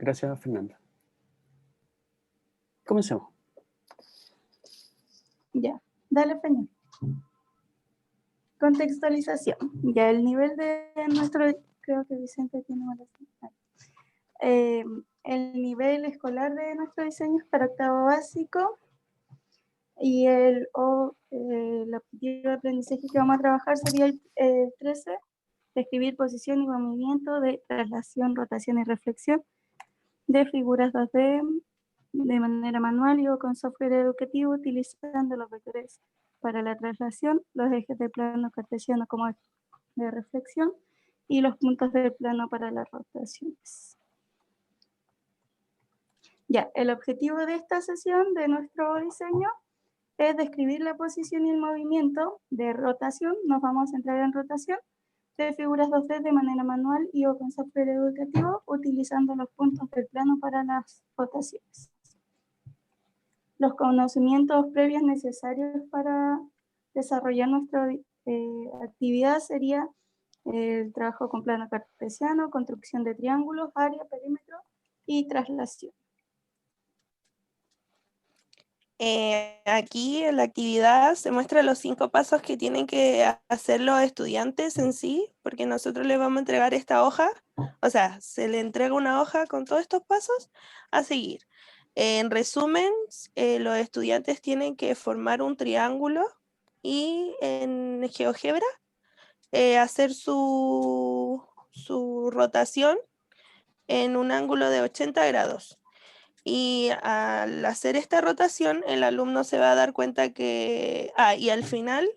Gracias, Fernanda. Comencemos. Ya, dale, Peña. Contextualización. Ya el nivel de nuestro, creo que Vicente tiene malas. El nivel escolar de nuestro diseño es para octavo básico y el objetivo de aprendizaje que vamos a trabajar sería el 13, describir posición y movimiento de traslación, rotación y reflexión de figuras 2D de manera manual y o con software educativo utilizando los vectores para la traslación, los ejes de plano cartesiano como de reflexión y los puntos del plano para las rotaciones. Ya, el objetivo de esta sesión de nuestro diseño es describir la posición y el movimiento de rotación, nos vamos a centrar en rotación, de figuras 2D de manera manual y o con software educativo utilizando los puntos del plano para las rotaciones. Los conocimientos previos necesarios para desarrollar nuestra actividad sería el trabajo con plano cartesiano, construcción de triángulos, área, perímetro y traslación. Aquí en la actividad se muestran los 5 pasos que tienen que hacer los estudiantes en sí, porque nosotros les vamos a entregar esta hoja, o sea, se le entrega una hoja con todos estos pasos a seguir. En resumen, los estudiantes tienen que formar un triángulo y en GeoGebra hacer su rotación en un ángulo de 80 grados. Y al hacer esta rotación, el alumno se va a dar cuenta que, y al final,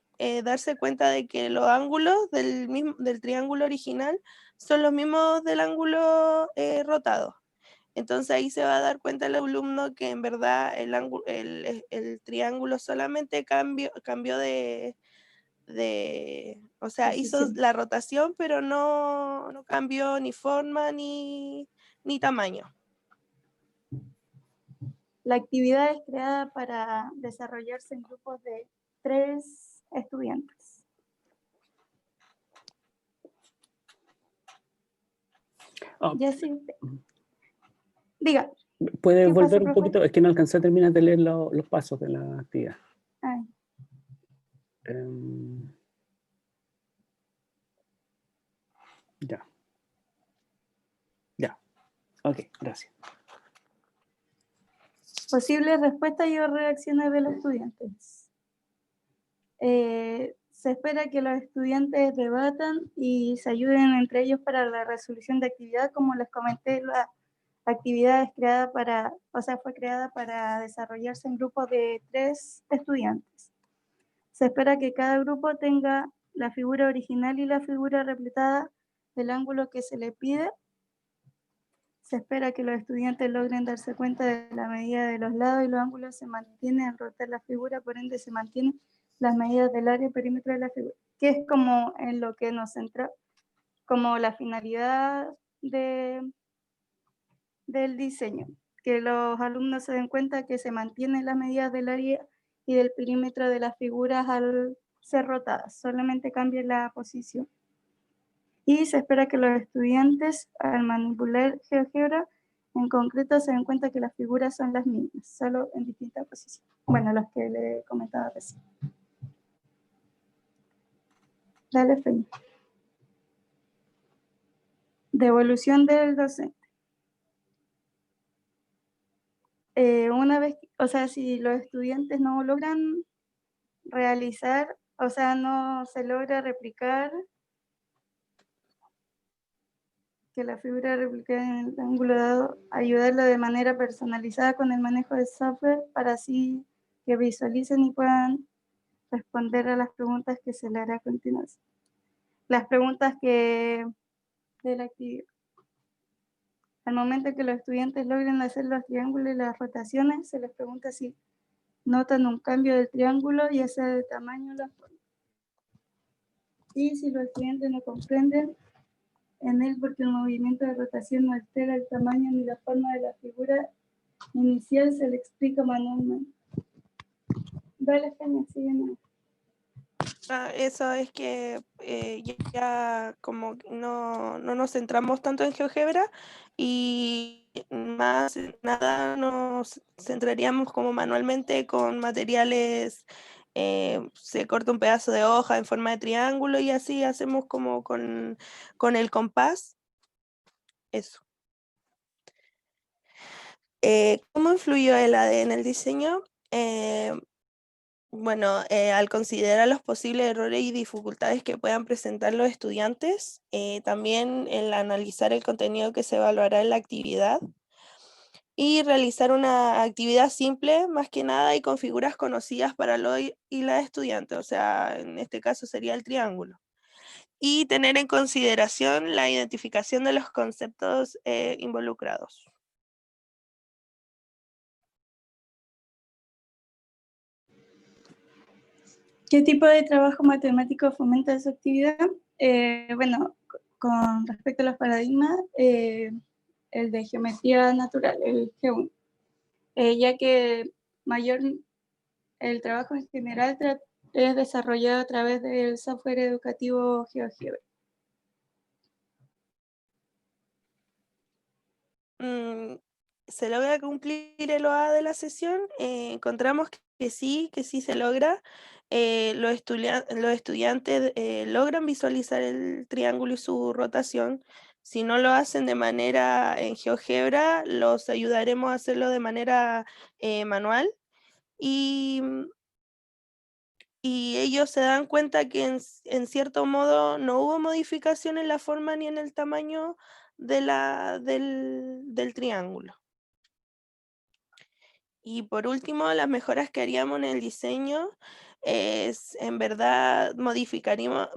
darse cuenta de que los ángulos del triángulo original son los mismos del ángulo rotado. Entonces ahí se va a dar cuenta el alumno que en verdad el triángulo solamente cambió o sea, hizo la rotación, pero no cambió ni forma ni tamaño. La actividad es creada para desarrollarse en grupos de 3 estudiantes. Ya sí. Diga. ¿Puede volver un poquito? Es que no alcancé a terminar de leer los pasos de la actividad. Ya. Ya. Ok, gracias. Posibles respuestas y reacciones de los estudiantes. Se espera que los estudiantes debatan y se ayuden entre ellos para la resolución de actividad. Como les comenté, la actividad fue creada para desarrollarse en grupos de 3 estudiantes. Se espera que cada grupo tenga la figura original y la figura replicada del ángulo que se le pide. Se espera que los estudiantes logren darse cuenta de la medida de los lados y los ángulos se mantienen al rotar la figura, por ende se mantienen las medidas del área y perímetro de la figura, que es como en lo que nos centra, como la finalidad del diseño, que los alumnos se den cuenta que se mantienen las medidas del área y del perímetro de las figuras al ser rotadas, solamente cambia la posición. Y se espera que los estudiantes, al manipular GeoGebra, en concreto se den cuenta que las figuras son las mismas, solo en distintas posiciones. Bueno, las que le comentaba recién. Dale, Feña. Devolución del docente. Una vez, si los estudiantes no logran realizar, no se logra replicar que la figura replicada en el ángulo dado, ayudarlo de manera personalizada con el manejo de software para así que visualicen y puedan responder a las preguntas que se le hará a continuación. Las preguntas de la actividad. Al momento que los estudiantes logren hacer los triángulos y las rotaciones, se les pregunta si notan un cambio del triángulo, ya sea de tamaño o la forma. Y si los estudiantes no comprenden en él porque el movimiento de rotación no altera el tamaño ni la forma de la figura inicial, se le explica manualmente. Dale, Feña, sigue. Eso es que ya como que no nos centramos tanto en GeoGebra y más nada nos centraríamos como manualmente con materiales, se corta un pedazo de hoja en forma de triángulo y así hacemos como con el compás, eso. ¿Cómo influyó el AD en el diseño? Bueno, al considerar los posibles errores y dificultades que puedan presentar los estudiantes, también el analizar el contenido que se evaluará en la actividad y realizar una actividad simple, más que nada, y con figuras conocidas para los y las estudiantes, o sea, en este caso sería el triángulo. Y tener en consideración la identificación de los conceptos involucrados. ¿Qué tipo de trabajo matemático fomenta esa actividad? Bueno, con respecto a los paradigmas, el de geometría natural, el G1, ya que el trabajo en general es desarrollado a través del software educativo GeoGebra. ¿Se logra cumplir el OA de la sesión? Encontramos que sí se logra. Los estudiantes logran visualizar el triángulo y su rotación. Si no lo hacen de manera en GeoGebra, los ayudaremos a hacerlo de manera manual. Y ellos se dan cuenta que en cierto modo no hubo modificación en la forma ni en el tamaño del triángulo. Y por último, las mejoras que haríamos en el diseño es, en verdad, modificaríamos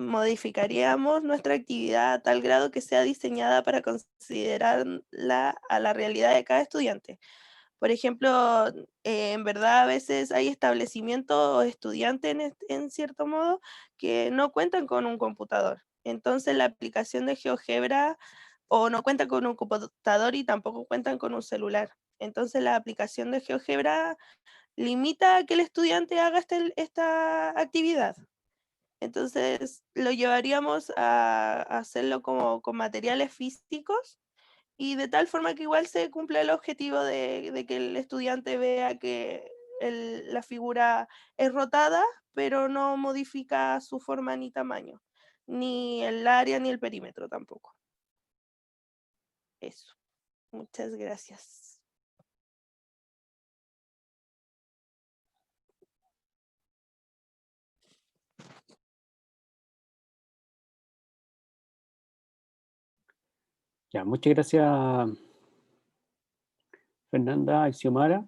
nuestra actividad a tal grado que sea diseñada para considerarla a la realidad de cada estudiante. Por ejemplo, en verdad a veces hay establecimientos o estudiantes en cierto modo que no cuentan con un computador. Entonces la aplicación de GeoGebra o no cuentan con un computador y tampoco cuentan con un celular. Entonces la aplicación de GeoGebra limita a que el estudiante haga esta actividad. Entonces lo llevaríamos a hacerlo como con materiales físicos y de tal forma que igual se cumple el objetivo de que el estudiante vea que la figura es rotada, pero no modifica su forma ni tamaño, ni el área ni el perímetro tampoco. Eso. Muchas gracias. Ya, muchas gracias, Fernanda y Xiomara.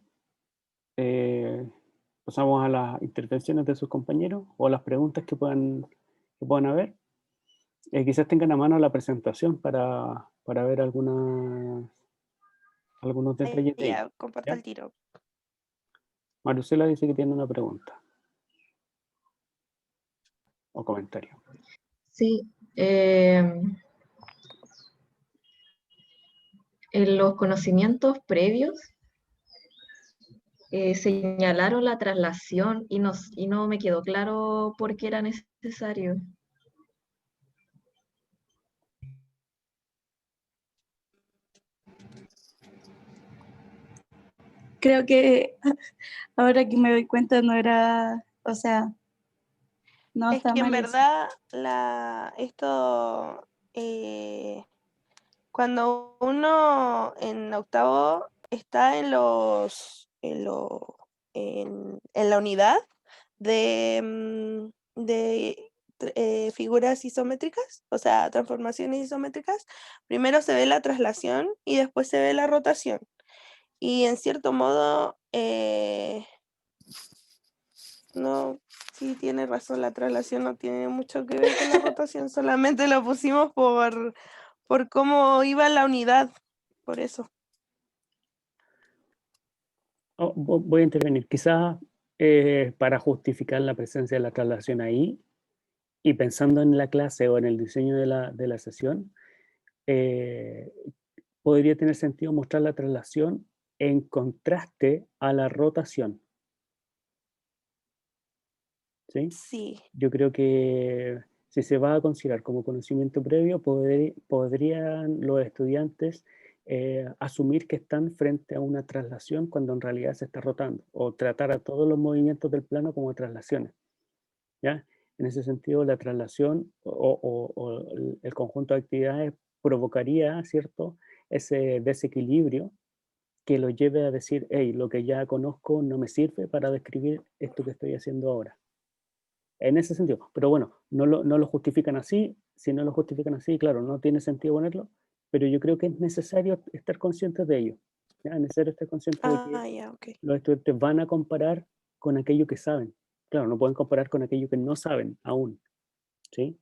Pasamos a las intervenciones de sus compañeros o las preguntas que puedan haber. Quizás tengan a mano la presentación para ver algunos detalles de Ya, ella. comparto ¿Ya? el tiro. Maricela dice que tiene una pregunta o comentario. Sí, en los conocimientos previos señalaron la traslación y no me quedó claro por qué era necesario. Creo que ahora que me doy cuenta no era, o sea, no Es está que en mal eso. verdad cuando uno en octavo está en la unidad de figuras isométricas, o sea, transformaciones isométricas, primero se ve la traslación y después se ve la rotación. Y en cierto modo, no, sí tiene razón, la traslación no tiene mucho que ver con la rotación, solamente lo pusimos por cómo iba la unidad, por eso. Voy a intervenir. Quizás para justificar la presencia de la traslación ahí y pensando en la clase o en el diseño de la sesión, podría tener sentido mostrar la traslación en contraste a la rotación. ¿sí? Sí. Yo creo que si se va a considerar como conocimiento previo, podrían los estudiantes asumir que están frente a una traslación cuando en realidad se está rotando, o tratar a todos los movimientos del plano como traslaciones, ¿ya? En ese sentido, la traslación o el conjunto de actividades provocaría, ¿cierto?, ese desequilibrio que lo lleve a decir, hey, lo que ya conozco no me sirve para describir esto que estoy haciendo ahora. En ese sentido. Pero bueno, no lo justifican así. Si no lo justifican así, claro, no tiene sentido ponerlo, pero yo creo que es necesario estar conscientes de ello. ¿Ya? Es necesario estar conscientes de que Ya, ok. los estudiantes van a comparar con aquello que saben. Claro, no pueden comparar con aquello que no saben aún. ¿Sí?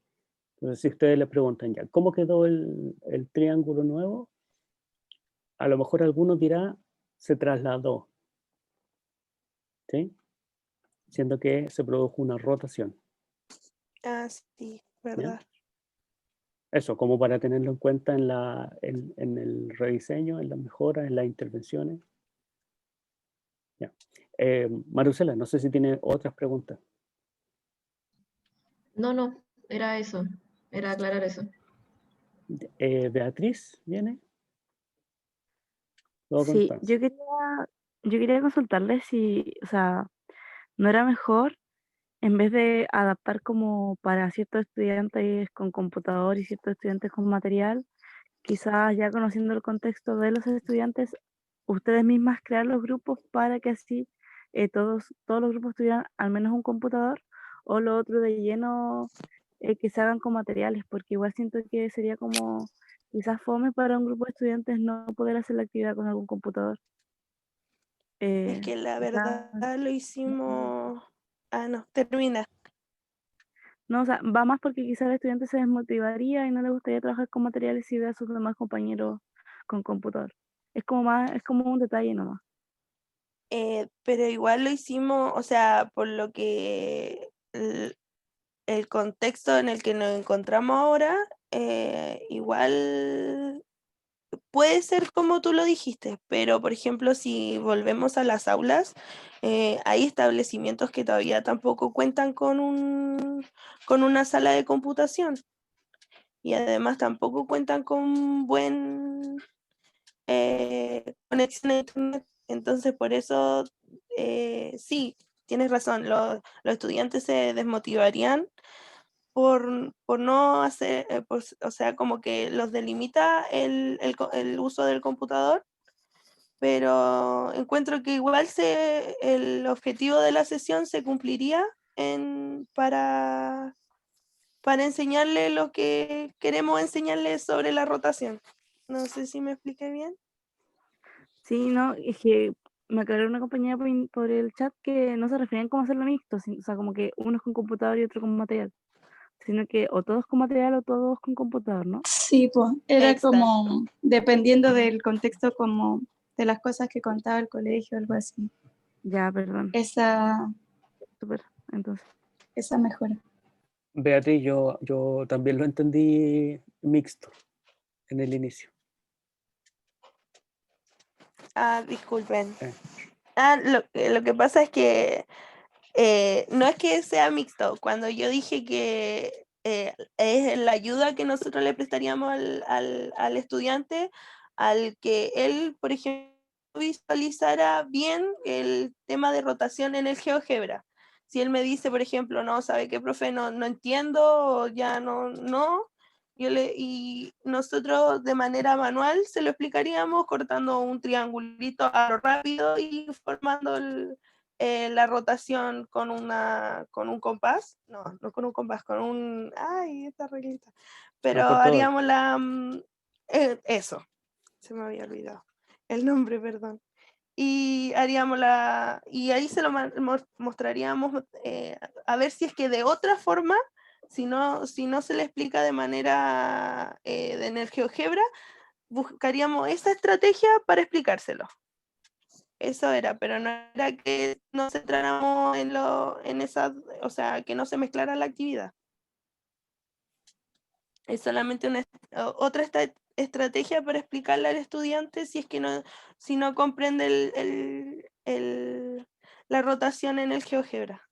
Entonces, si ustedes le preguntan ya, ¿cómo quedó el triángulo nuevo? A lo mejor algunos dirá, se trasladó. ¿Sí? Siendo que se produjo una rotación. Sí, ¿Ya? verdad. Eso, como para tenerlo en cuenta en el rediseño, en las mejoras, en las intervenciones. Ya. Maricela, no sé si tiene otras preguntas. No, era eso, era aclarar eso. Beatriz, ¿viene? Luego Sí, Constanza. yo quería consultarle si, o sea, no era mejor, en vez de adaptar como para ciertos estudiantes con computador y ciertos estudiantes con material, quizás ya conociendo el contexto de los estudiantes, ustedes mismas crear los grupos para que así todos los grupos tuvieran al menos un computador, o lo otro de lleno, que se hagan con materiales, porque igual siento que sería como quizás fome para un grupo de estudiantes no poder hacer la actividad con algún computador. Es que la verdad Quizás, lo hicimos. No, termina. no, o sea, va más porque quizás el estudiante se desmotivaría y no le gustaría trabajar con materiales si ve a sus demás compañeros con computador. Es como un detalle nomás. Pero igual lo hicimos, o sea, por lo que el contexto en el que nos encontramos ahora, igual puede ser como tú lo dijiste, pero por ejemplo, si volvemos a las aulas, hay establecimientos que todavía tampoco cuentan con una sala de computación y además tampoco cuentan con buen conexión a internet. Entonces, por eso, sí, tienes razón, los estudiantes se desmotivarían por no hacer, o sea, como que los delimita el uso del computador, pero encuentro que igual el objetivo de la sesión se cumpliría para enseñarle lo que queremos enseñarle sobre la rotación. No sé si me expliqué bien. Sí, no, es que me aclaró una compañera por el chat que no se referían como hacerlo mixto, o sea, como que uno es con computador y otro con material, sino que o todos con material o todos con computador, ¿no? Sí, pues era Exacto. como dependiendo del contexto como de las cosas que contaba el colegio, algo así. Ya, perdón, Esa, súper, entonces. esa mejora. Beatriz, yo también lo entendí mixto en el inicio. Disculpen. Eh, Lo que pasa es que no es que sea mixto. Cuando yo dije que es la ayuda que nosotros le prestaríamos al estudiante, al que él, por ejemplo, visualizara bien el tema de rotación en el GeoGebra. Si él me dice, por ejemplo, no, ¿sabe qué, profe? No entiendo, o ya no, y nosotros de manera manual se lo explicaríamos cortando un triangulito a lo rápido y formando la rotación con un compás, no con un compás, ay, esta reglita, pero transportador. haríamos eso, se me había olvidado, el nombre, perdón, y y ahí se lo mostraríamos, a ver si es que de otra forma, si no se le explica de manera en el GeoGebra, buscaríamos esa estrategia para explicárselo. Eso era, pero no era que nos centráramos en esa, o sea, que no se mezclara la actividad. Es solamente otra estrategia para explicarle al estudiante si es que si no comprende la rotación en el GeoGebra.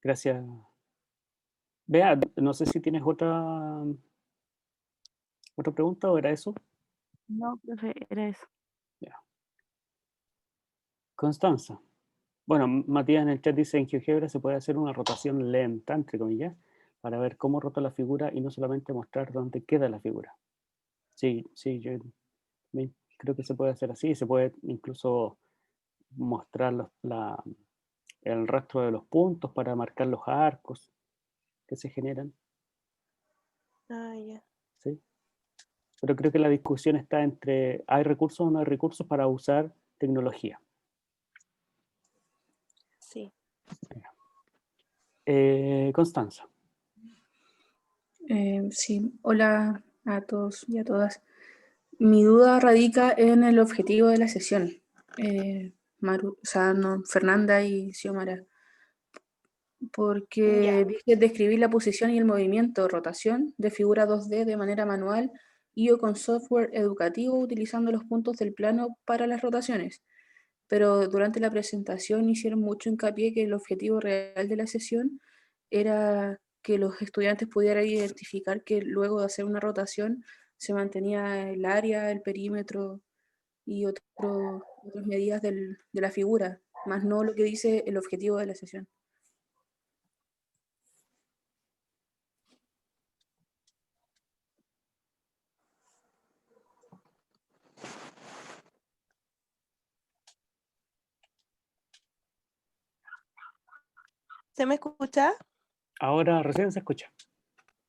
Gracias. Bea, no sé si tienes otra pregunta o era eso. No, profe, era eso. Ya. Constanza. Bueno, Matías en el chat dice, en GeoGebra se puede hacer una rotación lenta, entre comillas, para ver cómo rota la figura y no solamente mostrar dónde queda la figura. Sí, sí, yo creo que se puede hacer así. Se puede incluso mostrar el rastro de los puntos para marcar los arcos que se generan. Ah, ya. ¿Sí? Pero creo que la discusión está entre, ¿hay recursos o no hay recursos para usar tecnología? Sí. Constanza. Sí, hola a todos y a todas. Mi duda radica en el objetivo de la sesión. Fernanda y Xiomara, porque Ya. vi que describí la posición y el movimiento, rotación de figura 2D de manera manual y o con software educativo utilizando los puntos del plano para las rotaciones. Pero durante la presentación hicieron mucho hincapié que el objetivo real de la sesión era que los estudiantes pudieran identificar que luego de hacer una rotación se mantenía el área, el perímetro y otras medidas de la figura, más no lo que dice el objetivo de la sesión. ¿Se me escucha? Ahora recién se escucha.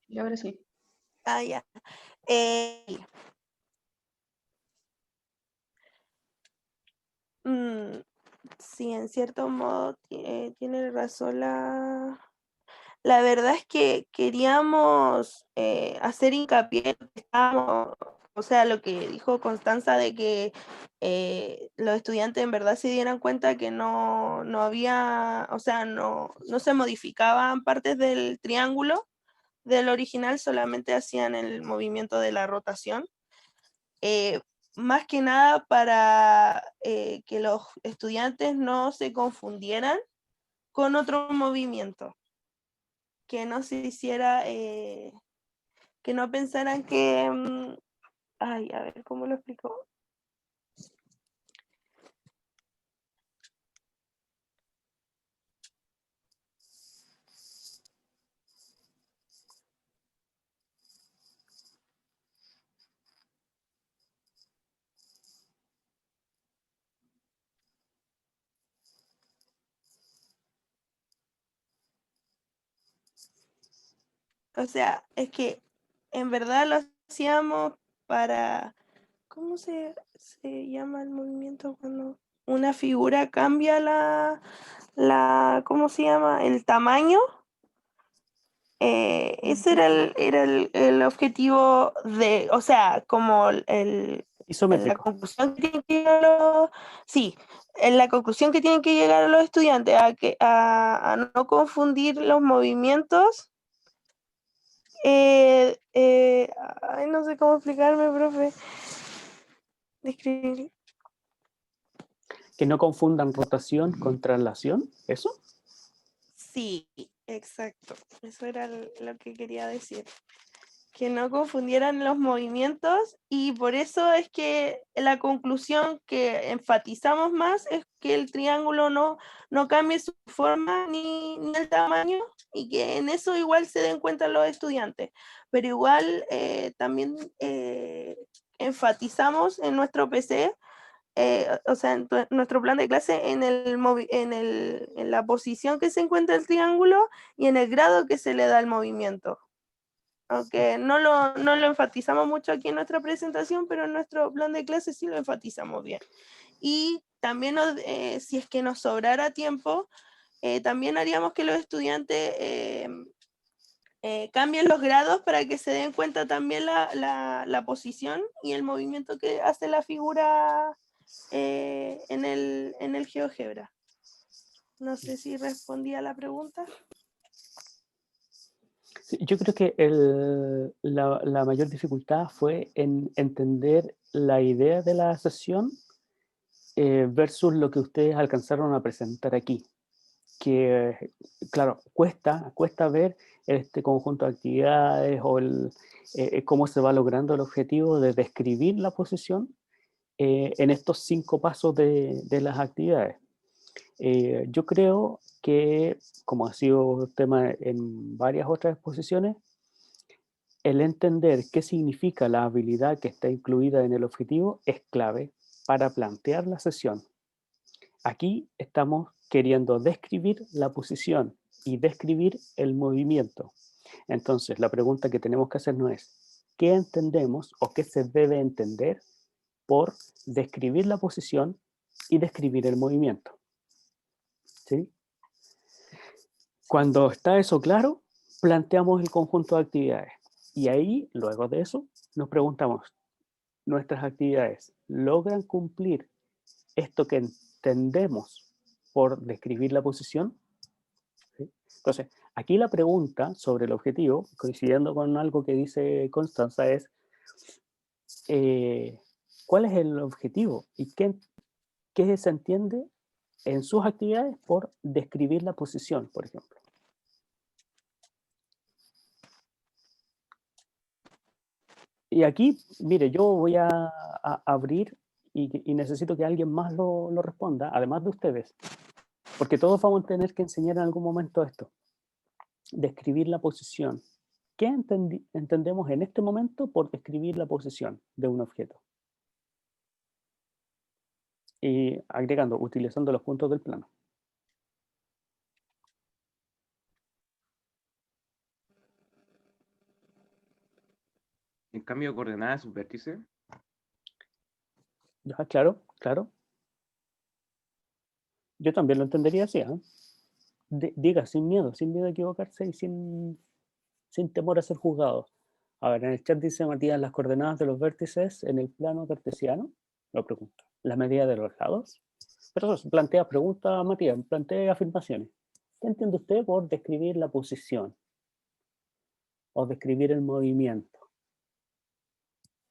Y ahora sí. Ah, ya. Mm, sí, en cierto modo tiene razón la verdad es que queríamos hacer hincapié en lo que estábamos, o sea, lo que dijo Constanza de que los estudiantes en verdad se dieran cuenta que no había, o sea, no se modificaban partes del triángulo del original, solamente hacían el movimiento de la rotación. Más que nada para que los estudiantes no se confundieran con otro movimiento, que no se hiciera, que no pensaran que, ay, a ver, ¿cómo lo explico? O sea, es que en verdad lo hacíamos para, ¿cómo se llama el movimiento cuando una figura cambia ¿cómo se llama? El tamaño. Ese era el objetivo de, o sea, como la Isométrico. conclusión que tienen que llegar sí, en la conclusión que tienen que llegar los estudiantes a no confundir los movimientos. Ay, no sé cómo explicarme, profe. Describir. Que no confundan rotación con traslación, ¿eso? Sí, exacto. Eso era lo que quería decir. Que no confundieran los movimientos y por eso es que la conclusión que enfatizamos más es que el triángulo no cambie su forma ni el tamaño y que en eso igual se den cuenta los estudiantes. Pero igual también enfatizamos en nuestro PC, o sea, en nuestro plan de clase, en la posición que se encuentra el triángulo y en el grado que se le da el movimiento. Aunque no lo enfatizamos mucho aquí en nuestra presentación, pero en nuestro plan de clase sí lo enfatizamos bien. Y también si es que nos sobrara tiempo, también haríamos que los estudiantes cambien los grados para que se den cuenta también la posición y el movimiento que hace la figura en el GeoGebra. No sé si respondí a la pregunta. Sí, yo creo que la mayor dificultad fue en entender la idea de la sesión versus lo que ustedes alcanzaron a presentar aquí. claro, cuesta ver este conjunto de actividades o cómo se va logrando el objetivo de describir la posición en estos 5 pasos de las actividades. Yo creo que, como ha sido tema en varias otras exposiciones, el entender qué significa la habilidad que está incluida en el objetivo es clave para plantear la sesión. Aquí estamos queriendo describir la posición y describir el movimiento. Entonces, la pregunta que tenemos que hacernos es, ¿qué entendemos o qué se debe entender por describir la posición y describir el movimiento? ¿Sí? Cuando está eso claro, planteamos el conjunto de actividades. Y ahí, luego de eso, nos preguntamos, ¿nuestras actividades logran cumplir esto que entendemos por describir la posición? ¿Sí? Entonces, aquí la pregunta sobre el objetivo, coincidiendo con algo que dice Constanza, es ¿cuál es el objetivo? ¿Y qué se entiende en sus actividades por describir la posición, por ejemplo? Y aquí, mire, yo voy a abrir y necesito que alguien más lo responda, además de ustedes, porque todos vamos a tener que enseñar en algún momento esto. Describir la posición. ¿Qué entendemos en este momento por describir la posición de un objeto? Y agregando, utilizando los puntos del plano. En cambio de coordenadas de sus vértices. ¿Ya? Claro, claro. Yo también lo entendería así, ¿eh? Diga, sin miedo a equivocarse y sin temor a ser juzgado. A ver, en el chat dice Matías, las coordenadas de los vértices en el plano cartesiano, lo pregunto. ¿La medida de los lados? Pero eso, plantea preguntas, Matías, plantea afirmaciones. ¿Qué entiende usted por describir la posición? O describir el movimiento.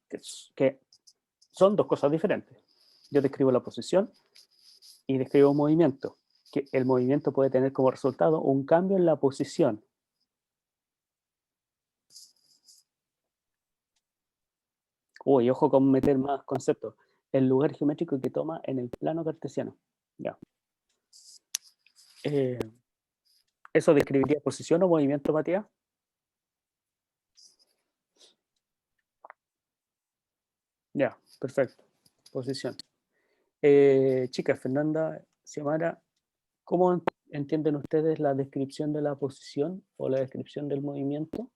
Que son dos cosas diferentes. Yo describo la posición y describo un movimiento. Que el movimiento puede tener como resultado un cambio en la posición. Uy, ojo con meter más conceptos. El lugar geométrico que toma en el plano cartesiano. Ya. ¿Eso describiría posición o movimiento, Matías? Ya, perfecto. Posición. Chicas, Fernanda, Xiomara, ¿cómo entienden ustedes la descripción de la posición o la descripción del movimiento?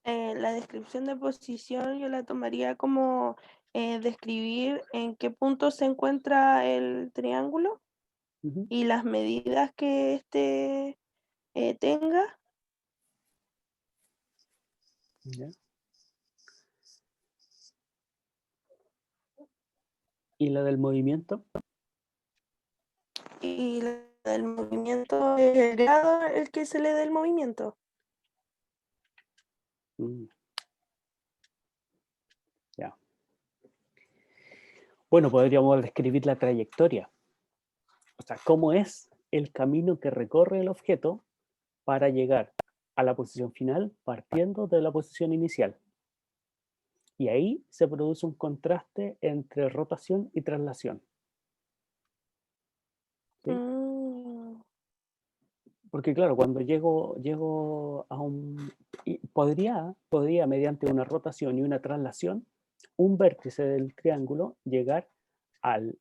La descripción de posición yo la tomaría como describir en qué punto se encuentra el triángulo Ujú. y las medidas que éste tenga. Ya. ¿Y la del movimiento? Y el movimiento es el grado el que se le dé el movimiento. Mm. Ya. Bueno, podríamos describir la trayectoria. O sea, cómo es el camino que recorre el objeto para llegar a la posición final partiendo de la posición inicial. Y ahí se produce un contraste entre rotación y traslación. ¿Sí? Porque claro, cuando llego a un... Podría, mediante una rotación y una traslación, un vértice del triángulo llegar al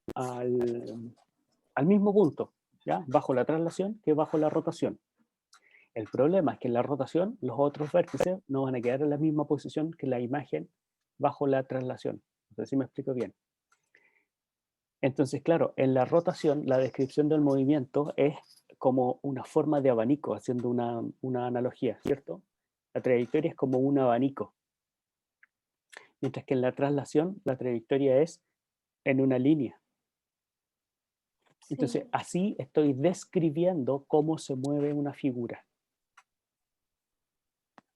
mismo punto, ¿ya? Bajo la traslación que bajo la rotación. El problema es que en la rotación los otros vértices no van a quedar en la misma posición que la imagen bajo la traslación. No sé si me explico bien. Entonces, claro, en la rotación la descripción del movimiento es como una forma de abanico, haciendo una analogía, ¿cierto? La trayectoria es como un abanico. Mientras que en la traslación la trayectoria es en una línea. Entonces, así estoy describiendo cómo se mueve una figura.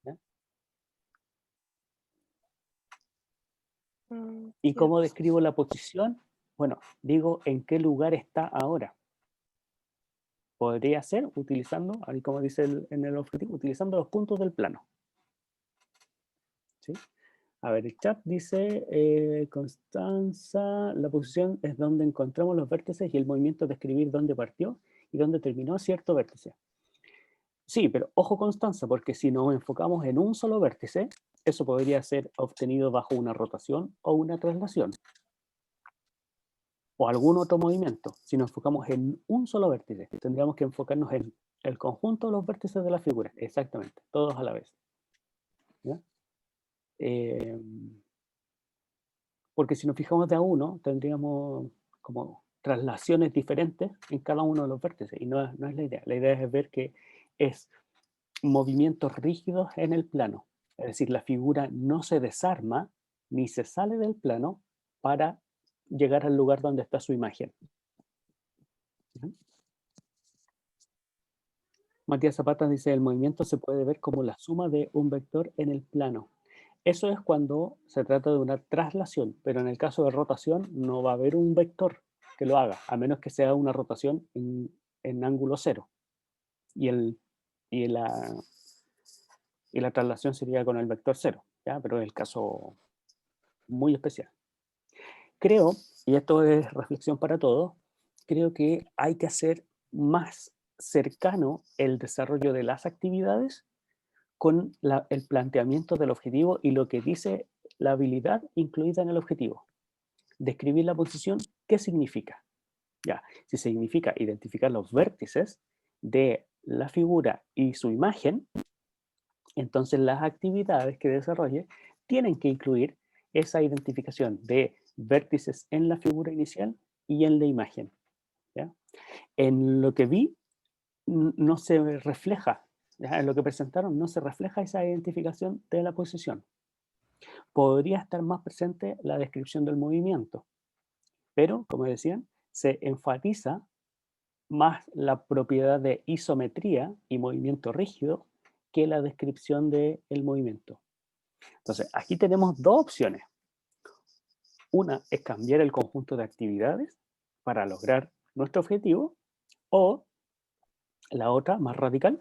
¿Ya? ¿Y cómo describo la posición? Bueno, digo en qué lugar está ahora. podría ser utilizando, ahí como dice en el objetivo, utilizando los puntos del plano. ¿Sí? A ver, el chat dice, Constanza, la posición es donde encontramos los vértices y el movimiento es describir dónde partió y dónde terminó cierto vértice. Sí, pero ojo Constanza, porque si nos enfocamos en un solo vértice, eso podría ser obtenido bajo una rotación o una traslación. O algún otro movimiento. Si nos enfocamos en un solo vértice, tendríamos que enfocarnos en el conjunto de los vértices de la figura. Exactamente, todos a la vez. ¿Ya? Porque si nos fijamos de a uno, tendríamos como traslaciones diferentes en cada uno de los vértices. Y no es la idea. La idea es ver que es movimientos rígidos en el plano. Es decir, la figura no se desarma ni se sale del plano para llegar al lugar donde está su imagen. ¿Ya? Matías Zapata dice, el movimiento se puede ver como la suma de un vector en el plano. Eso es cuando se trata de una traslación, pero en el caso de rotación no va a haber un vector que lo haga, a menos que sea una rotación en ángulo cero. Y la traslación sería con el vector cero, ¿ya? Pero es el caso muy especial. Creo, y esto es reflexión para todos, creo que hay que hacer más cercano el desarrollo de las actividades con el planteamiento del objetivo y lo que dice la habilidad incluida en el objetivo. Describir la posición, ¿qué significa? Ya, si significa identificar los vértices de la figura y su imagen, entonces las actividades que desarrolle tienen que incluir esa identificación de vértices en la figura inicial y en la imagen. ¿Ya? En lo que vi, no se refleja, ¿ya? En lo que presentaron no se refleja esa identificación de la posición. Podría estar más presente la descripción del movimiento, pero, como decían, se enfatiza más la propiedad de isometría y movimiento rígido que la descripción del movimiento. Entonces, aquí tenemos dos opciones. Una es cambiar el conjunto de actividades para lograr nuestro objetivo, o la otra, más radical,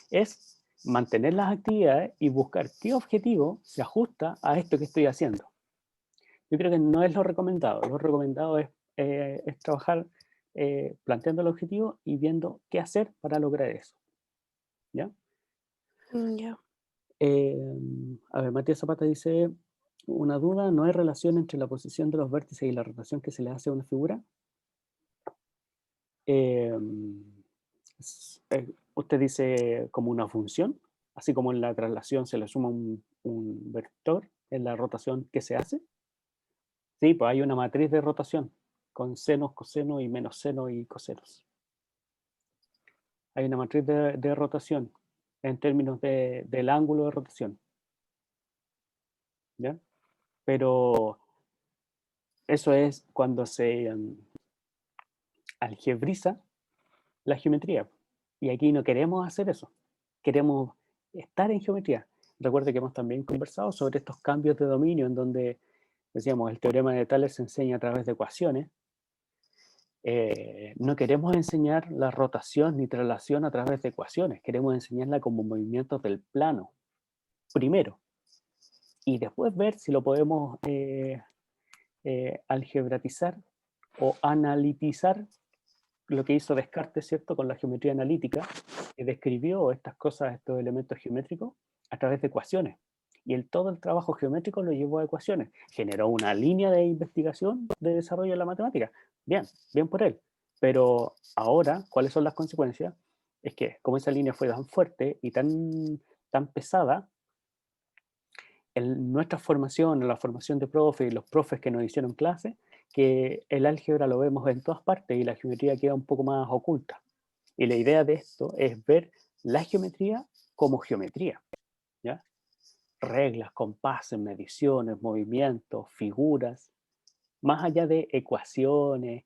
es mantener las actividades y buscar qué objetivo se ajusta a esto que estoy haciendo. Yo creo que no es lo recomendado. Lo recomendado es trabajar planteando el objetivo y viendo qué hacer para lograr eso. ¿Ya? Ya. A ver, Matías Zapata dice, una duda, ¿no hay relación entre la posición de los vértices y la rotación que se le hace a una figura? Usted dice como una función, así como en la traslación se le suma un vector en la rotación que se hace. Sí, pues hay una matriz de rotación con senos, cosenos y menos senos y cosenos. Hay una matriz de rotación en términos del ángulo de rotación. ¿Ya? Pero eso es cuando se algebriza la geometría. Y aquí no queremos hacer eso. Queremos estar en geometría. Recuerde que hemos también conversado sobre estos cambios de dominio en donde, decíamos, el teorema de Tales se enseña a través de ecuaciones. No queremos enseñar la rotación ni traslación a través de ecuaciones. Queremos enseñarla como movimientos del plano, primero. Y después ver si lo podemos algebratizar o analitizar, lo que hizo Descartes, ¿cierto?, con la geometría analítica, que describió estas cosas, estos elementos geométricos, a través de ecuaciones. Y todo el trabajo geométrico lo llevó a ecuaciones. Generó una línea de investigación de desarrollo de la matemática. Bien, bien por él. Pero ahora, ¿cuáles son las consecuencias? Es que como esa línea fue tan fuerte y tan pesada, en nuestra formación, en la formación de profes y los profes que nos hicieron clase, que el álgebra lo vemos en todas partes y la geometría queda un poco más oculta. Y la idea de esto es ver la geometría como geometría, ¿ya? Reglas, compases, mediciones, movimientos, figuras, más allá de ecuaciones,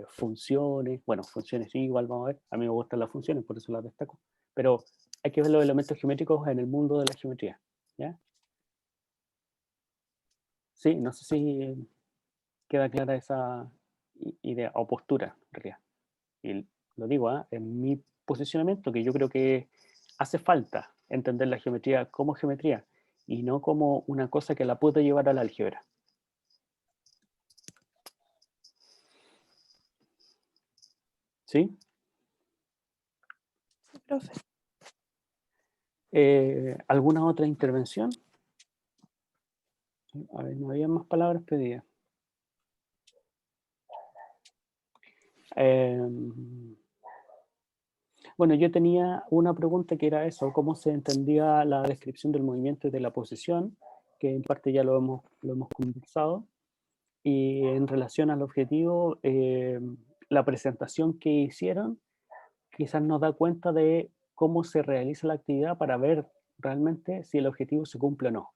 funciones. Bueno, funciones sí, igual vamos a ver. A mí me gustan las funciones, por eso las destaco. Pero hay que ver los elementos geométricos en el mundo de la geometría, ¿ya? Sí, no sé si queda clara esa idea o postura, en realidad. Y lo digo, en mi posicionamiento, que yo creo que hace falta entender la geometría como geometría y no como una cosa que la puedo llevar a la álgebra. ¿Sí? Sí, profe. ¿Alguna otra intervención? A ver, no había más palabras pedidas. Bueno, yo tenía una pregunta que era eso, cómo se entendía la descripción del movimiento y de la posición, que en parte ya lo hemos conversado, y en relación al objetivo, la presentación que hicieron quizás nos da cuenta de cómo se realiza la actividad para ver realmente si el objetivo se cumple o no,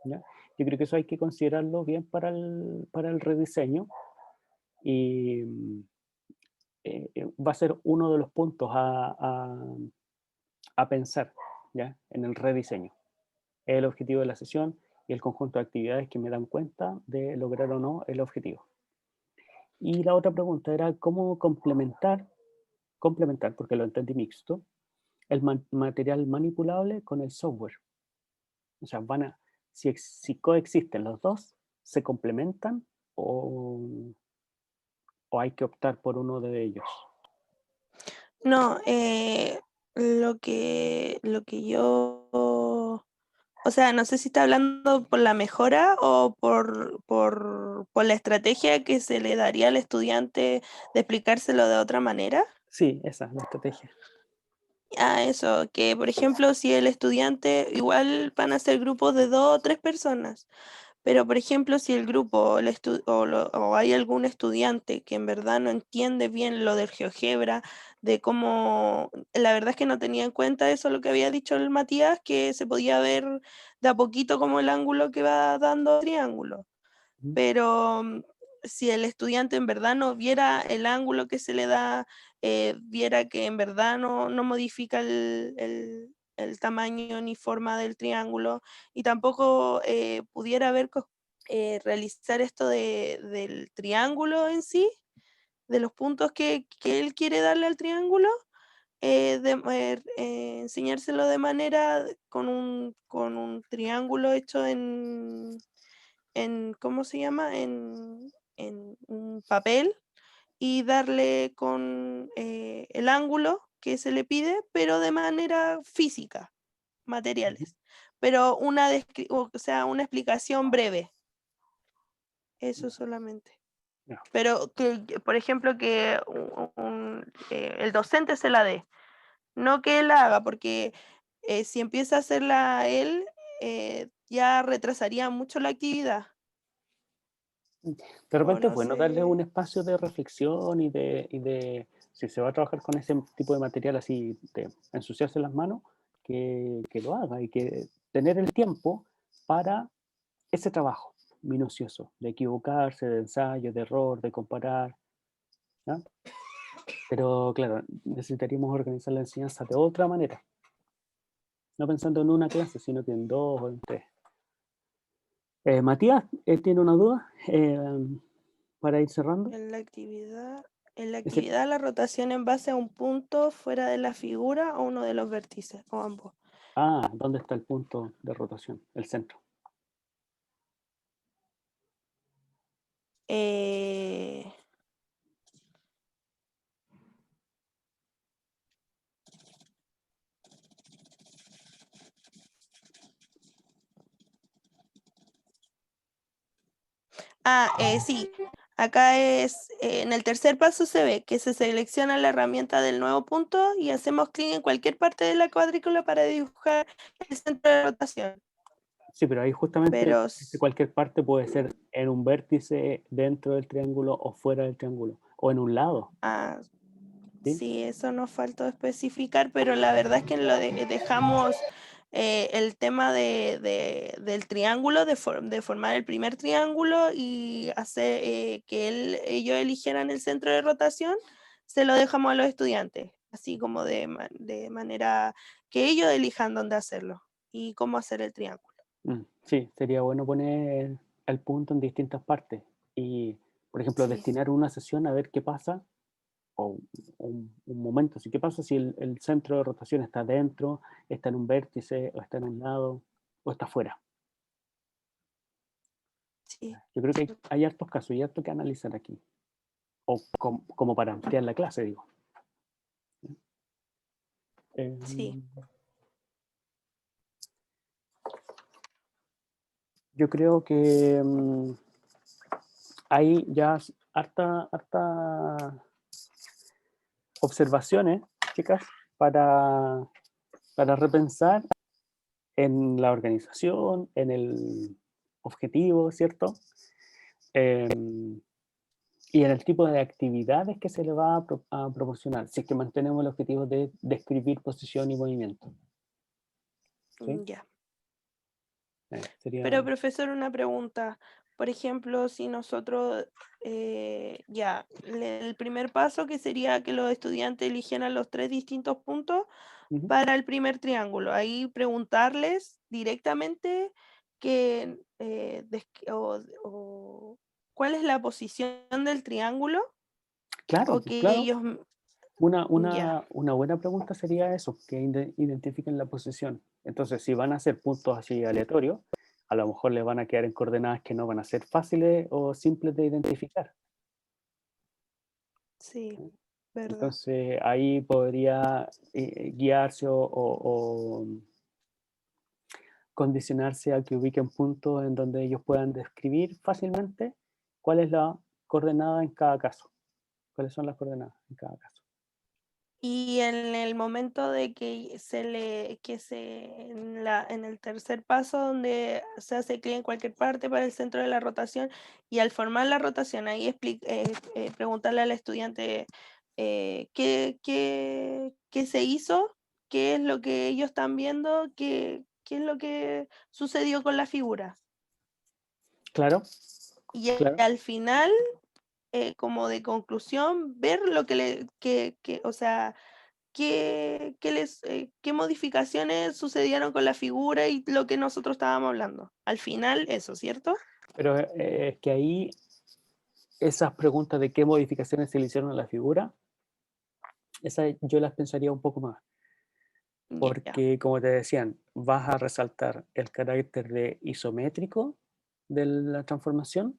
¿ya? Yo creo que eso hay que considerarlo bien para el rediseño y va a ser uno de los puntos a pensar, ¿ya? En el rediseño. El objetivo de la sesión y el conjunto de actividades que me dan cuenta de lograr o no el objetivo. Y la otra pregunta era cómo complementar, porque lo entendí mixto, el material manipulable con el software. O sea, si coexisten los dos, ¿se complementan o hay que optar por uno de ellos? No, lo que yo, o sea, no sé si está hablando por la mejora o por la estrategia que se le daría al estudiante de explicárselo de otra manera. Sí, esa es la estrategia. Eso, que por ejemplo, si el estudiante, igual van a ser grupos de 2 o 3 personas, pero por ejemplo, si el grupo o hay algún estudiante que en verdad no entiende bien lo del GeoGebra, de cómo, la verdad es que no tenía en cuenta eso lo que había dicho el Matías, que se podía ver de a poquito como el ángulo que va dando el triángulo. Pero si el estudiante en verdad no viera el ángulo que se le da, viera que en verdad no modifica el tamaño ni forma del triángulo y tampoco pudiera realizar esto del triángulo en sí, de los puntos que él quiere darle al triángulo, enseñárselo de manera con un triángulo hecho ¿cómo se llama? En un papel y darle con el ángulo que se le pide, pero de manera física, materiales. Pero o sea, una explicación breve, eso solamente. Ya. Pero por ejemplo, que el docente se la dé, no que él la haga, porque si empieza a hacerla él, ya retrasaría mucho la actividad. De O repente es no bueno darle sé. un espacio de reflexión y si se va a trabajar con ese tipo de material así, de ensuciarse las manos, que lo haga y que tener el tiempo para ese trabajo minucioso, de equivocarse, de ensayo, de error, de comparar, ¿ya? Pero claro, necesitaríamos organizar la enseñanza de otra manera, no pensando en una clase, sino que en 2 o en 3. Matías, ¿tiene una duda para ir cerrando? En la actividad, en la Ese- actividad la rotación en base a un punto fuera de la figura o uno de los vértices, o ambos. ¿Dónde está el punto de rotación? El centro. Eh, sí. Acá en el tercer paso se ve que se selecciona la herramienta del nuevo punto y hacemos clic en cualquier parte de la cuadrícula para dibujar el centro de rotación. Sí, pero ahí justamente Pero cualquier parte puede ser en un vértice dentro del triángulo o fuera del triángulo, o en un lado, ¿sí? sí, eso nos faltó especificar, pero la verdad es que dejamos el tema del triángulo, de formar el primer triángulo y hacer que ellos eligieran el centro de rotación, se lo dejamos a los estudiantes, así como de manera que ellos elijan dónde hacerlo y cómo hacer el triángulo. Sí, sería bueno poner el punto en distintas partes y, por ejemplo, Sí. destinar una sesión a ver qué pasa o un momento. Así, ¿qué pasa si el centro de rotación está dentro, está en un vértice, o está en un lado, o está afuera? Sí. Yo creo que hay hartos casos y harto que analizar aquí. O como para ampliar la clase, digo. Sí. Yo creo que hay ya harta observaciones, chicas, para repensar en la organización, en el objetivo, ¿cierto? Y en el tipo de actividades que se le va a proporcionar, si es que mantenemos el objetivo de describir posición y movimiento. ¿Sí? Ya. Sería... Pero profesor, una pregunta. Por ejemplo, si nosotros, el primer paso que sería que los estudiantes eligieran los 3 distintos puntos Ujú. para el primer triángulo. Ahí preguntarles directamente que, cuál es la posición del triángulo Claro, o que claro. ellos... Una Ya, buena pregunta sería eso, que identifiquen la posición. Entonces, si van a hacer puntos así aleatorios, a lo mejor les van a quedar en coordenadas que no van a ser fáciles o simples de identificar. sí, verdad. Entonces, ahí podría guiarse o condicionarse a que ubiquen puntos en donde ellos puedan describir fácilmente cuál es la coordenada en cada caso. ¿Cuáles son las coordenadas en cada caso? Y en el momento de que en el tercer paso donde se hace clic en cualquier parte para el centro de la rotación y al formar la rotación ahí preguntarle al estudiante qué se hizo, qué es lo que ellos están viendo, qué es lo que sucedió con la figura. Claro, Y claro. al final, como de conclusión, ver lo o sea, qué modificaciones sucedieron con la figura y lo que nosotros estábamos hablando. Al final, eso, ¿cierto? Pero es que ahí esas preguntas de qué modificaciones se le hicieron a la figura, esas yo las pensaría un poco más. Ya. Porque, como te decían, vas a resaltar el carácter de isométrico de la transformación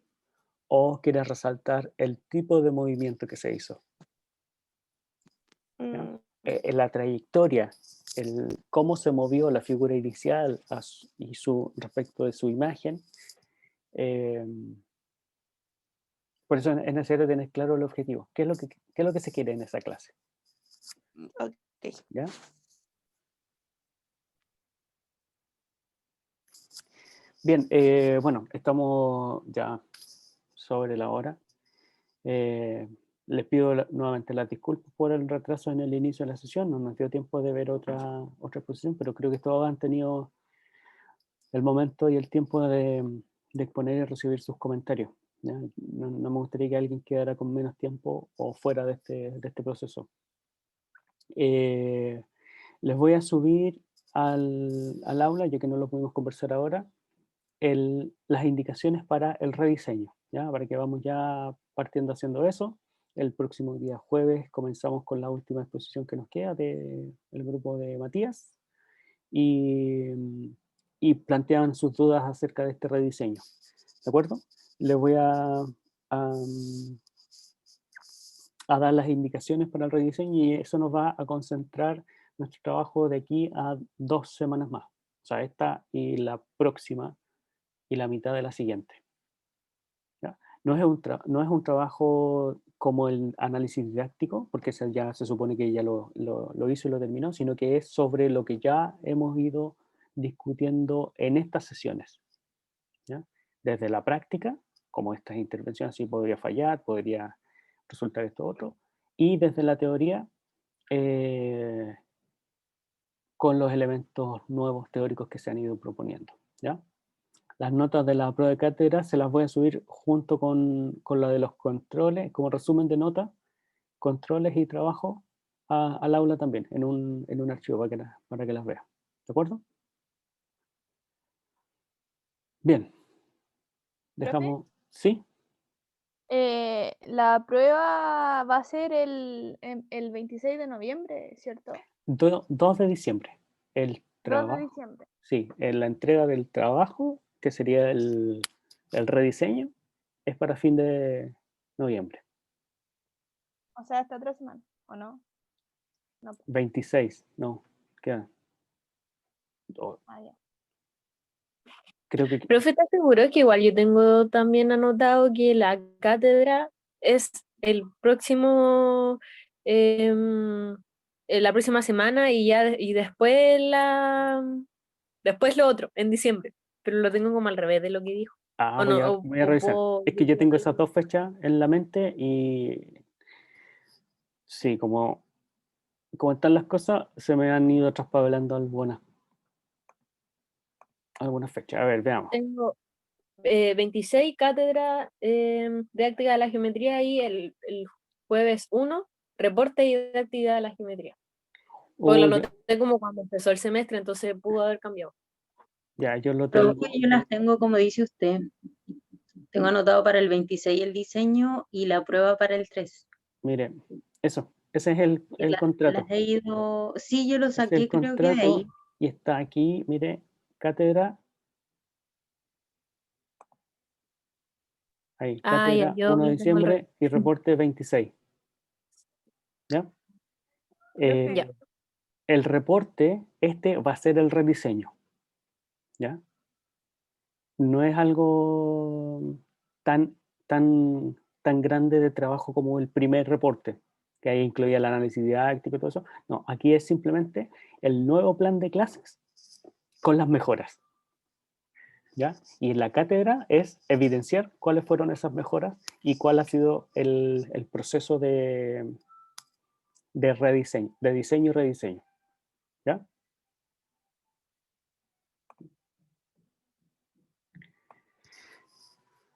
o quieres resaltar el tipo de movimiento que se hizo. ¿Ya? Mm, La trayectoria, cómo se movió la figura inicial y respecto de su imagen. Por eso es necesario tener claro el objetivo. ¿Qué es lo que se quiere en esa clase? ok. ¿Ya? Bien, bueno, estamos ya sobre la hora. Les pido nuevamente las disculpas por el retraso en el inicio de la sesión. No nos dio tiempo de ver otra exposición, pero creo que todos han tenido el momento y el tiempo de exponer y recibir sus comentarios. ¿Ya? No me gustaría que alguien quedara con menos tiempo o fuera de este proceso. Les voy a subir al aula, ya que no lo pudimos conversar ahora, las indicaciones para el rediseño, ¿ya? Para que vamos ya partiendo haciendo eso. El próximo día jueves comenzamos con la última exposición que nos queda del grupo de Matías y planteaban sus dudas acerca de este rediseño. ¿De acuerdo? Les voy a dar las indicaciones para el rediseño y eso nos va a concentrar nuestro trabajo de aquí a 2 semanas más. O sea, esta y la próxima y la mitad de la siguiente. ¿Ya? No es un trabajo como el análisis didáctico, porque ya se supone que ya lo hizo y lo terminó, sino que es sobre lo que ya hemos ido discutiendo en estas sesiones. ¿Ya? Desde la práctica, como estas intervenciones, sí podría fallar, podría resultar esto otro, y desde la teoría, con los elementos nuevos teóricos que se han ido proponiendo. ¿Ya? Las notas de la prueba de cátedra se las voy a subir junto con la de los controles, como resumen de notas, controles y trabajo al aula también, en un archivo para que las vea. ¿De acuerdo? Bien. ¿Profe? Dejamos... ¿Sí? La prueba va a ser el 26 de noviembre, ¿cierto? 2 de diciembre. El 2 de trabajo. diciembre. Sí, la entrega del trabajo, que sería el rediseño, es para fin de noviembre. O sea, hasta otra semana, ¿o no? No, 26, no, queda. ya. Creo que Profe, ¿te aseguro que igual yo tengo también anotado que la cátedra es el próximo, la próxima semana y ya y después después lo otro, en diciembre? Pero lo tengo como al revés de lo que dijo. O voy no, voy a revisar. Es que yo tengo esas 2 fechas en la mente y sí, como están las cosas, se me han ido traspapelando algunas fechas. A ver, veamos. Tengo 26 cátedra didáctica de la geometría y el jueves 1 reporte y didáctica de la geometría. Porque lo anoté como cuando empezó el semestre, entonces pudo haber cambiado. Ya, yo lo tengo. Profe, yo las tengo como dice usted. Tengo anotado para el 26 el diseño y la prueba para el 3. Mire, ese es el contrato. Las he ido, sí, yo lo Ese es saqué, el creo que de contrato ahí. y está aquí, mire, cátedra. Ahí, cátedra ya, yo 1 de lo tengo al diciembre revés. y reporte 26. ¿Ya? Ya. El reporte, va a ser el rediseño. ¿Ya? No es algo tan grande de trabajo como el primer reporte, que ahí incluía el análisis didáctico y todo eso. No, aquí es simplemente el nuevo plan de clases con las mejoras. ¿Ya? Y en la cátedra es evidenciar cuáles fueron esas mejoras y cuál ha sido el proceso de rediseño, de diseño y rediseño. ¿Ya?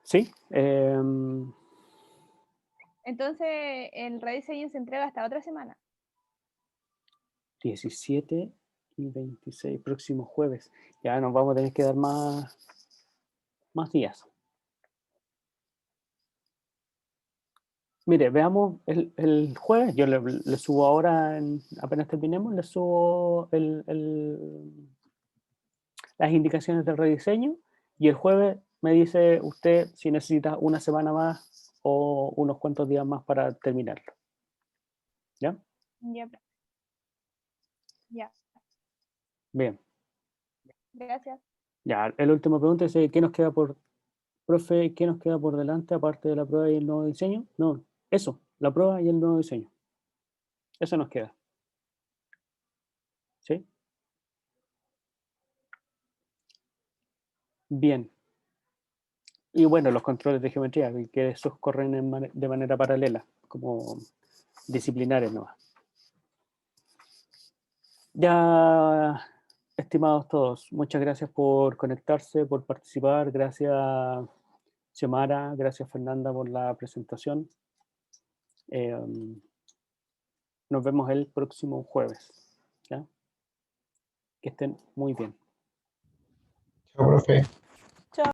Sí. Entonces, el rediseño se entrega hasta otra semana. 17 y 26, próximo jueves. Ya nos vamos a tener que dar más días. Mire, veamos el jueves, yo le subo ahora, apenas terminemos, le subo las indicaciones del rediseño y el jueves me dice usted si necesita una semana más o unos cuantos días más para terminarlo. ¿Ya? Ya. Bien. Gracias. Ya, el último pregunta es, ¿qué nos queda profe, qué nos queda por delante aparte de la prueba y el nuevo diseño? No, eso, la prueba y el nuevo diseño. Eso nos queda. ¿Sí? Bien. Y bueno, los controles de geometría, que esos corren de manera paralela, como disciplinares nomás. Ya, estimados todos, muchas gracias por conectarse, por participar. Gracias, Xiomara, gracias, Fernanda, por la presentación. Nos vemos el próximo jueves. ¿Ya? Que estén muy bien. Chao, profe.